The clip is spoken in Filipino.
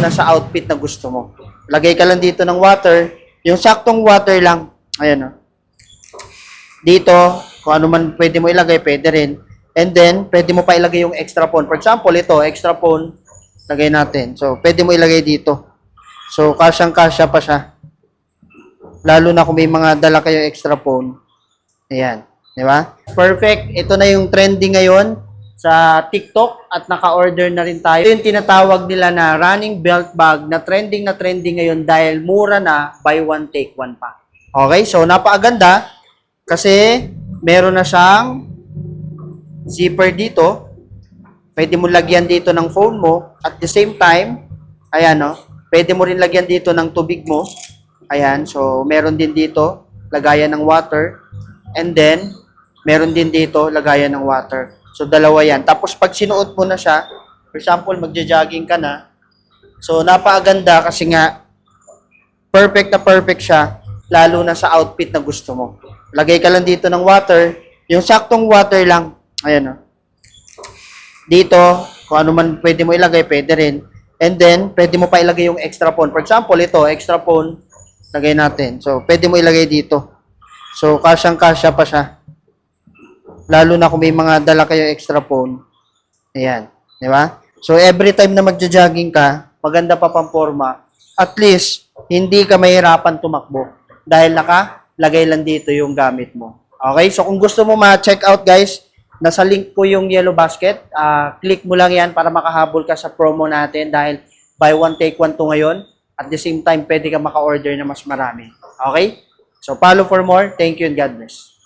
na sa outfit na gusto mo. Lagay ka lang dito ng water, yung saktong water lang. Ayan o. Dito, kung ano man pwede mo ilagay, pwede rin. And then, pwede mo pa ilagay yung extra phone. For example, ito, extra phone, lagay natin. So, pwede mo ilagay dito. So, kasyang-kasya pa siya. Lalo na kung may mga dala kayo extra phone. Ayan. Di ba? Perfect. Ito na yung trending ngayon sa TikTok at naka-order na rin tayo. Ito yung tinatawag nila na running belt bag na trending ngayon dahil mura na, buy one, take one pa. Okay? So, napakaganda kasi meron na siyang zipper dito. Pwede mo lagyan dito ng phone mo. At the same time, ayan no, pwede mo rin lagyan dito ng tubig mo. Ayan, so meron din dito lagayan ng water. And then, meron din dito lagayan ng water. So, dalawa yan. Tapos, pag sinuot mo na siya, for example, magja-jogging ka na. So, napakaganda kasi nga, perfect siya, lalo na sa outfit na gusto mo. Lagay ka lang dito ng water, yung saktong water lang. Ayan o. Dito, kung ano man pwede mo ilagay, pwede rin. And then, pwede mo pa ilagay yung extra phone. For example, ito, extra phone, lagay natin. So, pwede mo ilagay dito. So, kasyang-kasya pa siya. Lalo na kung may mga dala kayo extra phone. Ayan. Di ba? So, every time na magja-jogging ka, maganda pa pang forma. At least, hindi ka mahirapan tumakbo. Dahil nakalagay lang dito yung gamit mo. Okay? So, kung gusto mo ma-check out, guys, nasa link ko yung Yellow Basket. Click mo lang yan para makahabol ka sa promo natin dahil buy one, take one to ngayon. At the same time, pwede ka maka-order na mas marami. Okay? So, follow for more. Thank you and God bless.